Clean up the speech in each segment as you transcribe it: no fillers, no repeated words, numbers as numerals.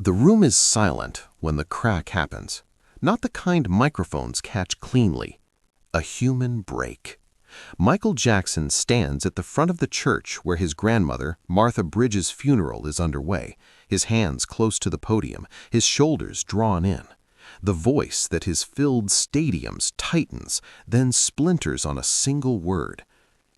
The room is silent when the crack happens. Not the kind microphones catch cleanly. A human break. Michael Jackson stands at the front of the church where his grandmother, Martha Bridges' funeral is underway, his hands close to the podium, his shoulders drawn in. The voice that has filled stadiums tightens, then splinters on a single word.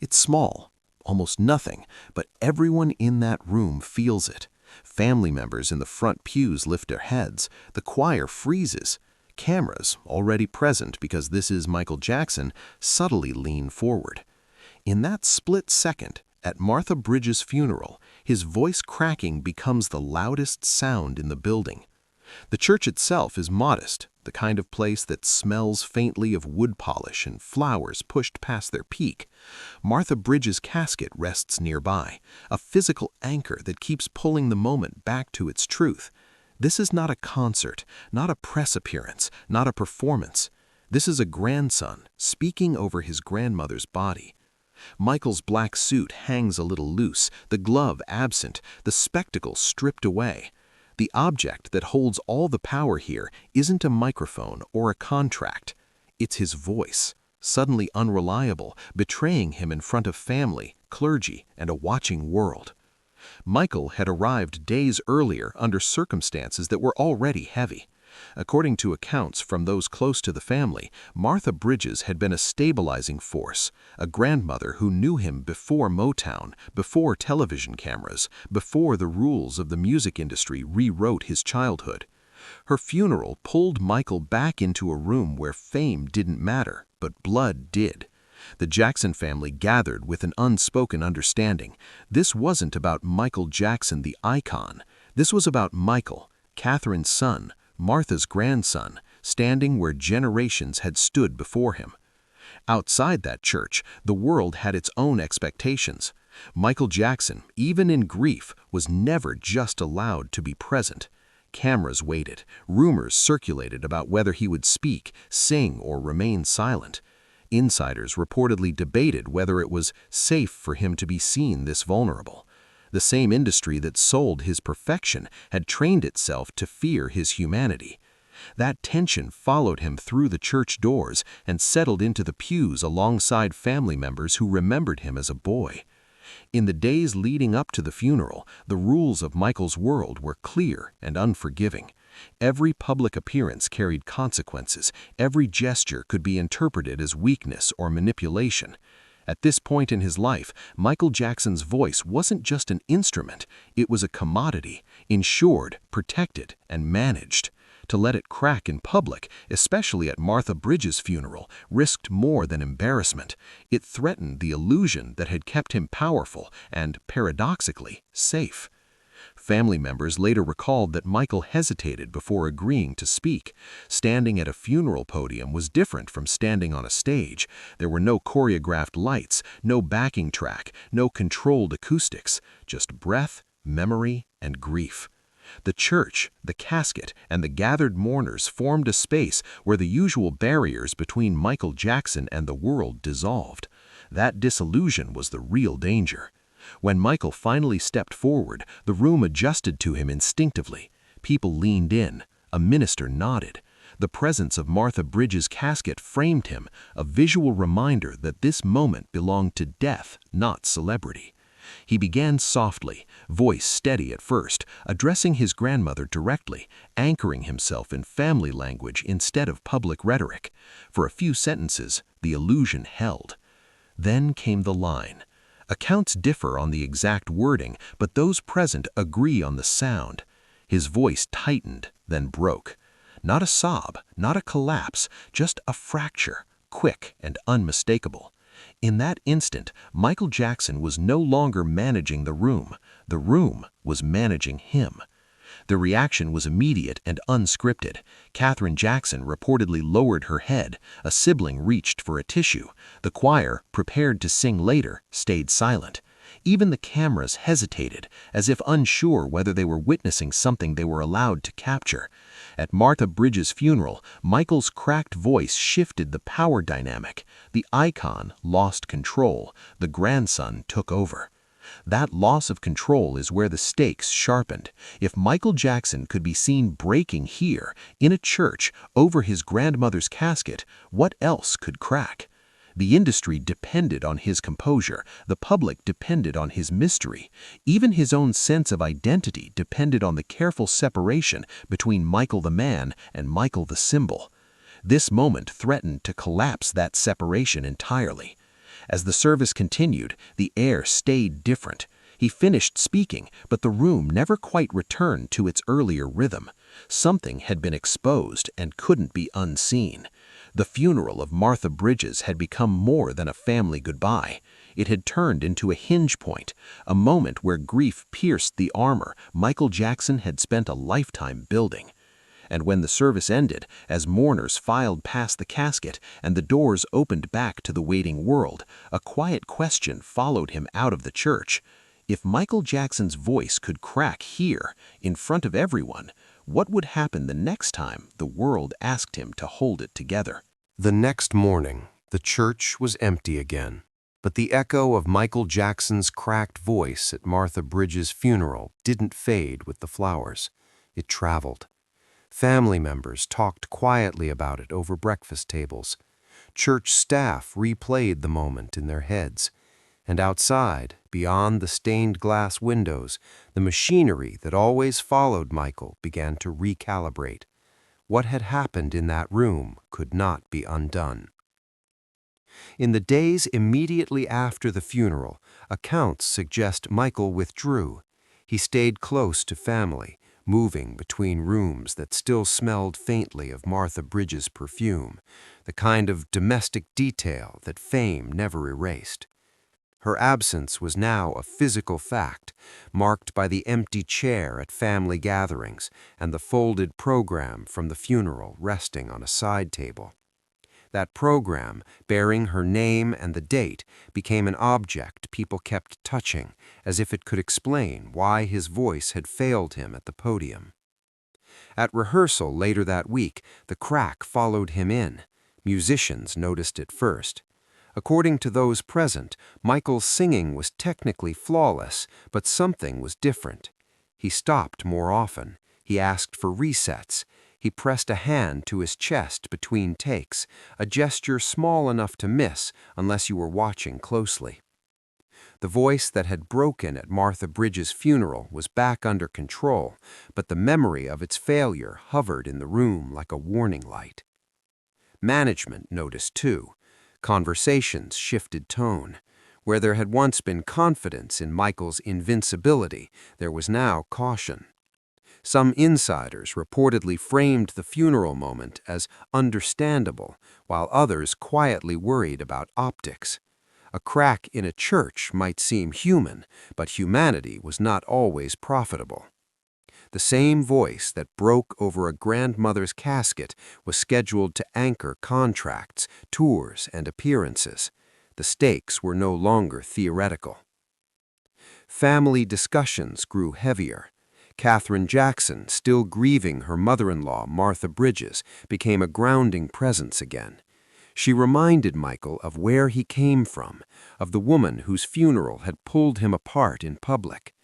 It's small, almost nothing, but everyone in that room feels it. Family members in the front pews lift their heads. The choir freezes. Cameras, already present because this is Michael Jackson, subtly lean forward. In that split second, at Martha Bridges' funeral, his voice cracking becomes the loudest sound in the building. The church itself is modest, the kind of place that smells faintly of wood polish and flowers pushed past their peak. Martha Bridges' casket rests nearby, a physical anchor that keeps pulling the moment back to its truth. This is not a concert, not a press appearance, not a performance. This is a grandson speaking over his grandmother's body. Michael's black suit hangs a little loose, the glove absent, the spectacle stripped away. The object that holds all the power here isn't a microphone or a contract. It's his voice, suddenly unreliable, betraying him in front of family, clergy, and a watching world. Michael had arrived days earlier under circumstances that were already heavy. According to accounts from those close to the family, Martha Bridges had been a stabilizing force, a grandmother who knew him before Motown, before television cameras, before the rules of the music industry rewrote his childhood. Her funeral pulled Michael back into a room where fame didn't matter, but blood did. The Jackson family gathered with an unspoken understanding. This wasn't about Michael Jackson the icon. This was about Michael, Catherine's son, Martha's grandson, standing where generations had stood before him. Outside that church, the world had its own expectations. Michael Jackson, even in grief, was never just allowed to be present. Cameras waited, rumors circulated about whether he would speak, sing, or remain silent. Insiders reportedly debated whether it was safe for him to be seen this vulnerable. The same industry that sold his perfection had trained itself to fear his humanity. That tension followed him through the church doors and settled into the pews alongside family members who remembered him as a boy. In the days leading up to the funeral, the rules of Michael's world were clear and unforgiving. Every public appearance carried consequences. Every gesture could be interpreted as weakness or manipulation. At this point in his life, Michael Jackson's voice wasn't just an instrument, it was a commodity, insured, protected, and managed. To let it crack in public, especially at Martha Bridges' funeral, risked more than embarrassment. It threatened the illusion that had kept him powerful and, paradoxically, safe. Family members later recalled that Michael hesitated before agreeing to speak. Standing at a funeral podium was different from standing on a stage. There were no choreographed lights, no backing track, no controlled acoustics, just breath, memory, and grief. The church, the casket, and the gathered mourners formed a space where the usual barriers between Michael Jackson and the world dissolved. That disillusion was the real danger. When Michael finally stepped forward, the room adjusted to him instinctively. People leaned in. A minister nodded. The presence of Martha Bridges' casket framed him, a visual reminder that this moment belonged to death, not celebrity. He began softly, voice steady at first, addressing his grandmother directly, anchoring himself in family language instead of public rhetoric. For a few sentences, the illusion held. Then came the line. Accounts differ on the exact wording, but those present agree on the sound. His voice tightened, then broke. Not a sob, not a collapse, just a fracture, quick and unmistakable. In that instant, Michael Jackson was no longer managing the room was managing him. The reaction was immediate and unscripted. Catherine Jackson reportedly lowered her head. A sibling reached for a tissue. The choir, prepared to sing later, stayed silent. Even the cameras hesitated, as if unsure whether they were witnessing something they were allowed to capture. At Martha Bridges' funeral, Michael's cracked voice shifted the power dynamic. The icon lost control. The grandson took over. That loss of control is where the stakes sharpened. If Michael Jackson could be seen breaking here, in a church, over his grandmother's casket, what else could crack? The industry depended on his composure, the public depended on his mystery. Even his own sense of identity depended on the careful separation between Michael the man and Michael the symbol. This moment threatened to collapse that separation entirely. As the service continued, the air stayed different. He finished speaking, but the room never quite returned to its earlier rhythm. Something had been exposed and couldn't be unseen. The funeral of Martha Bridges had become more than a family goodbye. It had turned into a hinge point, a moment where grief pierced the armor Michael Jackson had spent a lifetime building. And when the service ended, as mourners filed past the casket and the doors opened back to the waiting world, a quiet question followed him out of the church. If Michael Jackson's voice could crack here, in front of everyone, what would happen the next time the world asked him to hold it together? The next morning, the church was empty again, but the echo of Michael Jackson's cracked voice at Martha Bridges' funeral didn't fade with the flowers. It traveled. Family members talked quietly about it over breakfast tables. Church staff replayed the moment in their heads. And outside, beyond the stained glass windows, the machinery that always followed Michael began to recalibrate. What had happened in that room could not be undone. In the days immediately after the funeral, accounts suggest Michael withdrew. He stayed close to family, moving between rooms that still smelled faintly of Martha Bridges' perfume, the kind of domestic detail that fame never erased. Her absence was now a physical fact, marked by the empty chair at family gatherings and the folded program from the funeral resting on a side table. That program, bearing her name and the date, became an object people kept touching, as if it could explain why his voice had failed him at the podium. At rehearsal later that week, the crack followed him in. Musicians noticed it first. According to those present, Michael's singing was technically flawless, but something was different. He stopped more often. He asked for resets. He pressed a hand to his chest between takes, a gesture small enough to miss unless you were watching closely. The voice that had broken at Martha Bridges' funeral was back under control, but the memory of its failure hovered in the room like a warning light. Management noticed too. Conversations shifted tone. Where there had once been confidence in Michael's invincibility, there was now caution. Some insiders reportedly framed the funeral moment as understandable, while others quietly worried about optics. A crack in a church might seem human, but humanity was not always profitable. The same voice that broke over a grandmother's casket was scheduled to anchor contracts, tours, and appearances. The stakes were no longer theoretical. Family discussions grew heavier. Katherine Jackson, still grieving her mother-in-law, Martha Bridges, became a grounding presence again. She reminded Michael of where he came from, of the woman whose funeral had pulled him apart in public.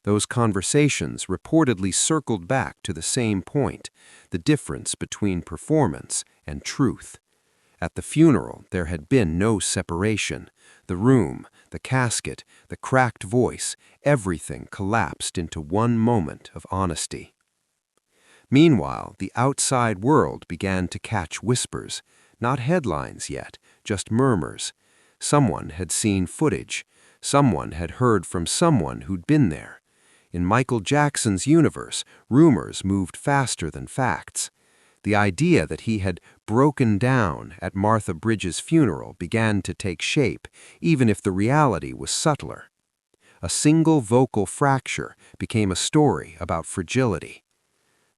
Those conversations reportedly circled back to the same point, the difference between performance and truth. At the funeral, there had been no separation. The room, the casket, the cracked voice, everything collapsed into one moment of honesty. Meanwhile, the outside world began to catch whispers, not headlines yet, just murmurs. Someone had seen footage. Someone had heard from someone who'd been there. In Michael Jackson's universe, rumors moved faster than facts. The idea that he had broken down at Martha Bridges' funeral began to take shape, even if the reality was subtler. A single vocal fracture became a story about fragility.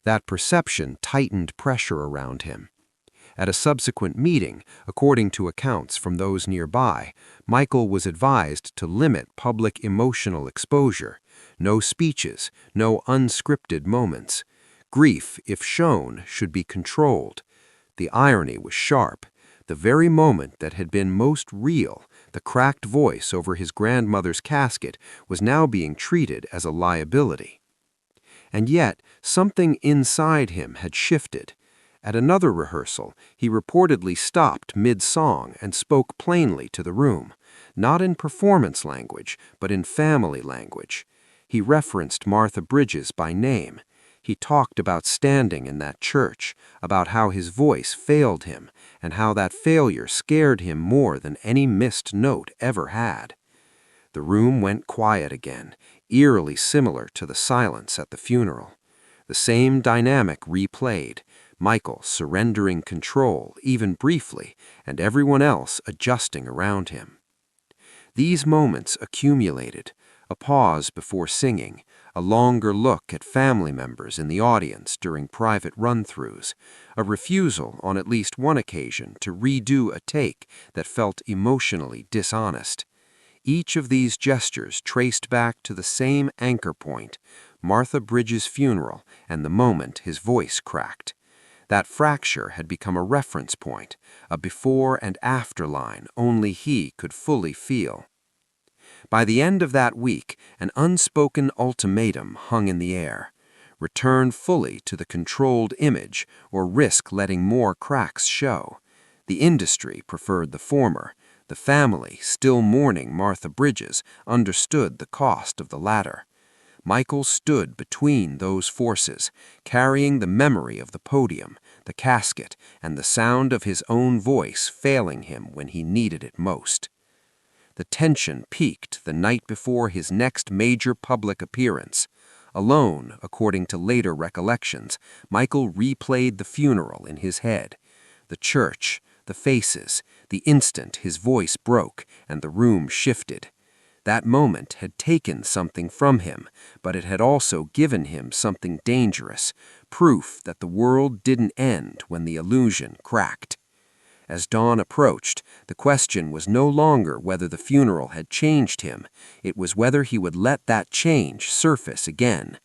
That perception tightened pressure around him. At a subsequent meeting, according to accounts from those nearby, Michael was advised to limit public emotional exposure. No speeches, no unscripted moments. Grief, if shown, should be controlled. The irony was sharp. The very moment that had been most real, The cracked voice over his grandmother's casket was now being treated as a liability. And yet, something inside him had shifted. At another rehearsal, he reportedly stopped mid-song and spoke plainly to the room, not in performance language, but in family language. He referenced Martha Bridges by name. He talked about standing in that church, about how his voice failed him, and how that failure scared him more than any missed note ever had. The room went quiet again, eerily similar to the silence at the funeral. The same dynamic replayed, Michael surrendering control, even briefly, and everyone else adjusting around him. These moments accumulated, a pause before singing, a longer look at family members in the audience during private run-throughs, a refusal on at least one occasion to redo a take that felt emotionally dishonest. Each of these gestures traced back to the same anchor point, Martha Bridges' funeral and the moment his voice cracked. That fracture had become a reference point, a before and after line only he could fully feel. By the end of that week, an unspoken ultimatum hung in the air. Return fully to the controlled image or risk letting more cracks show. The industry preferred the former. The family, still mourning Martha Bridges, understood the cost of the latter. Michael stood between those forces, carrying the memory of the podium, the casket, and the sound of his own voice failing him when he needed it most. The tension peaked the night before his next major public appearance. Alone, according to later recollections, Michael replayed the funeral in his head. The church, the faces, the instant his voice broke and the room shifted. That moment had taken something from him, but it had also given him something dangerous, proof that the world didn't end when the illusion cracked. As dawn approached, the question was no longer whether the funeral had changed him, it was whether he would let that change surface again.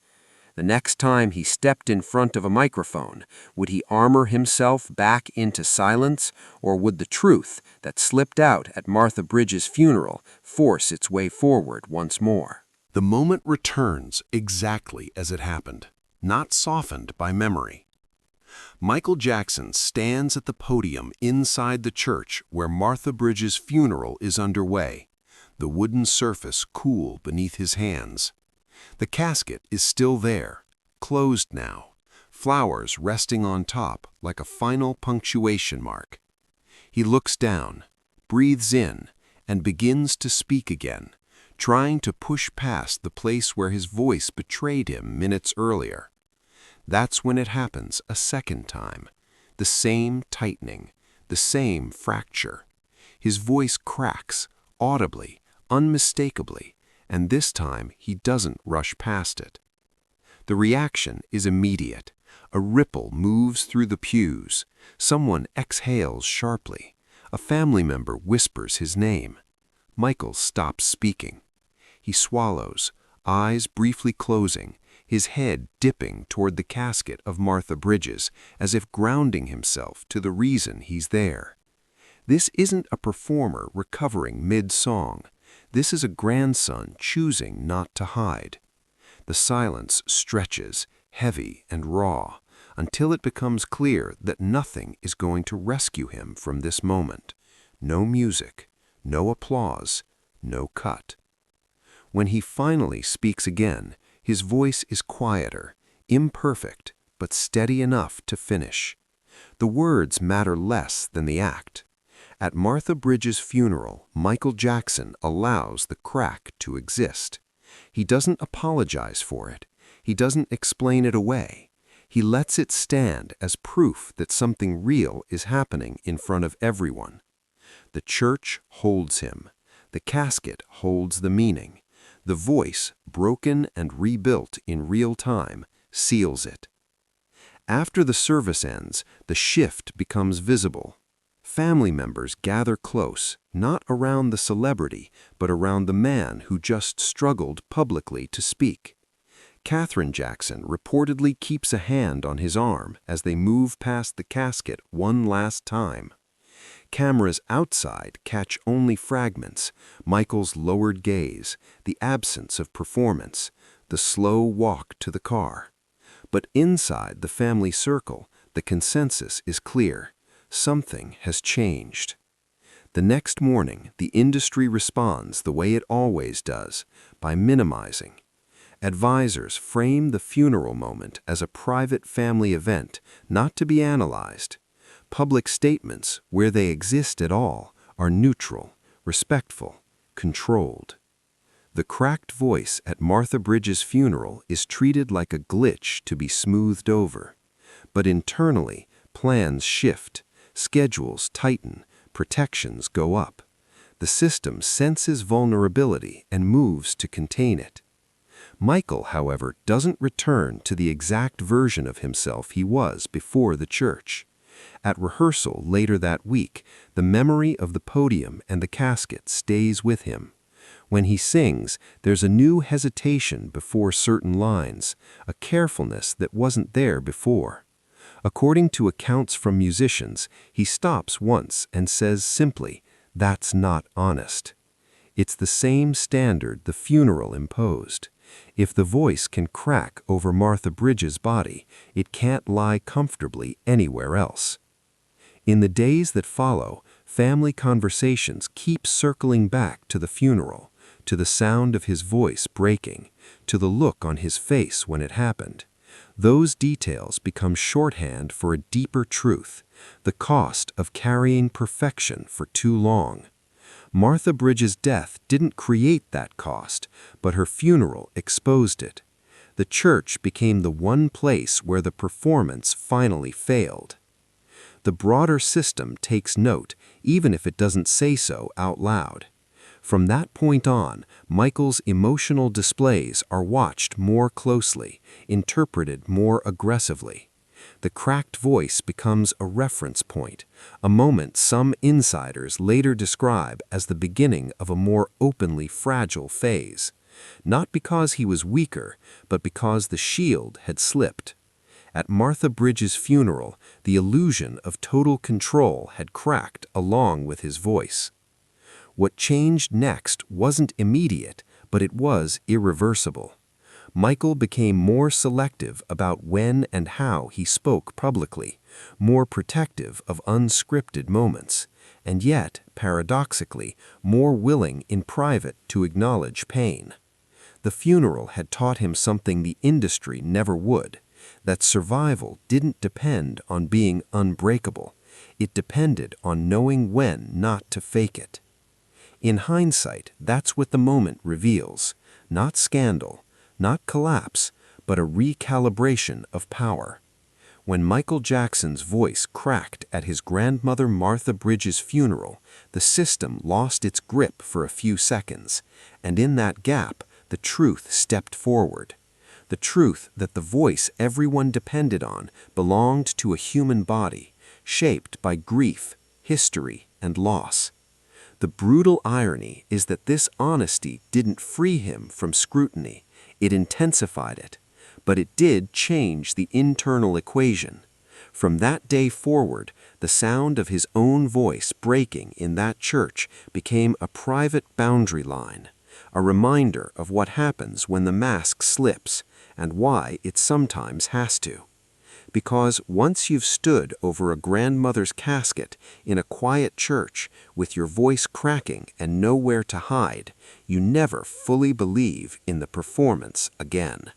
The next time he stepped in front of a microphone, would he armor himself back into silence, or would the truth that slipped out at Martha Bridges' funeral force its way forward once more? The moment returns exactly as it happened, not softened by memory. Michael Jackson stands at the podium inside the church where Martha Bridges' funeral is underway, the wooden surface cool beneath his hands. The casket is still there, closed now, flowers resting on top like a final punctuation mark. He looks down, breathes in, and begins to speak again, trying to push past the place where his voice betrayed him minutes earlier. That's when it happens a second time. The same tightening, the same fracture. His voice cracks, audibly, unmistakably, and this time he doesn't rush past it. The reaction is immediate. A ripple moves through the pews. Someone exhales sharply. A family member whispers his name. Michael stops speaking. He swallows, eyes briefly closing, his head dipping toward the casket of Martha Bridges, as if grounding himself to the reason he's there. This isn't a performer recovering mid-song. This is a grandson choosing not to hide. The silence stretches, heavy and raw, until it becomes clear that nothing is going to rescue him from this moment. No music, no applause, no cut. When he finally speaks again, his voice is quieter, imperfect, but steady enough to finish. The words matter less than the act. At Martha Bridges' funeral, Michael Jackson allows the crack to exist. He doesn't apologize for it. He doesn't explain it away. He lets it stand as proof that something real is happening in front of everyone. The church holds him. The casket holds the meaning. The voice, broken and rebuilt in real time, seals it. After the service ends, the shift becomes visible. Family members gather close, not around the celebrity, but around the man who just struggled publicly to speak. Katherine Jackson reportedly keeps a hand on his arm as they move past the casket one last time. Cameras outside catch only fragments, Michael's lowered gaze, the absence of performance, the slow walk to the car. But inside the family circle, the consensus is clear. Something has changed. The next morning, the industry responds the way it always does, by minimizing. Advisors frame the funeral moment as a private family event, not to be analyzed. Public statements, where they exist at all, are neutral, respectful, controlled. The cracked voice at Martha Bridges' funeral is treated like a glitch to be smoothed over. But internally, plans shift, schedules tighten, protections go up. The system senses vulnerability and moves to contain it. Michael, however, doesn't return to the exact version of himself he was before the church. At rehearsal later that week, the memory of the podium and the casket stays with him. When he sings, there's a new hesitation before certain lines, a carefulness that wasn't there before. According to accounts from musicians, he stops once and says simply, "That's not honest." It's the same standard the funeral imposed. If the voice can crack over Martha Bridges' body, it can't lie comfortably anywhere else. In the days that follow, family conversations keep circling back to the funeral, to the sound of his voice breaking, to the look on his face when it happened. Those details become shorthand for a deeper truth, the cost of carrying perfection for too long. Martha Bridges' death didn't create that cost, but her funeral exposed it. The church became the one place where the performance finally failed. The broader system takes note, even if it doesn't say so out loud. From that point on, Michael's emotional displays are watched more closely, interpreted more aggressively. The cracked voice becomes a reference point, a moment some insiders later describe as the beginning of a more openly fragile phase. Not because he was weaker, but because the shield had slipped. At Martha Bridges' funeral, the illusion of total control had cracked along with his voice. What changed next wasn't immediate, but it was irreversible. Michael became more selective about when and how he spoke publicly, more protective of unscripted moments, and yet, paradoxically, more willing in private to acknowledge pain. The funeral had taught him something the industry never would, that survival didn't depend on being unbreakable. It depended on knowing when not to fake it. In hindsight, that's what the moment reveals, not scandal, not collapse, but a recalibration of power. When Michael Jackson's voice cracked at his grandmother Martha Bridges' funeral, the system lost its grip for a few seconds, and in that gap, the truth stepped forward. The truth that the voice everyone depended on belonged to a human body, shaped by grief, history, and loss. The brutal irony is that this honesty didn't free him from scrutiny, it intensified it, but it did change the internal equation. From that day forward, the sound of his own voice breaking in that church became a private boundary line, a reminder of what happens when the mask slips and why it sometimes has to. Because once you've stood over a grandmother's casket in a quiet church with your voice cracking and nowhere to hide, you never fully believe in the performance again.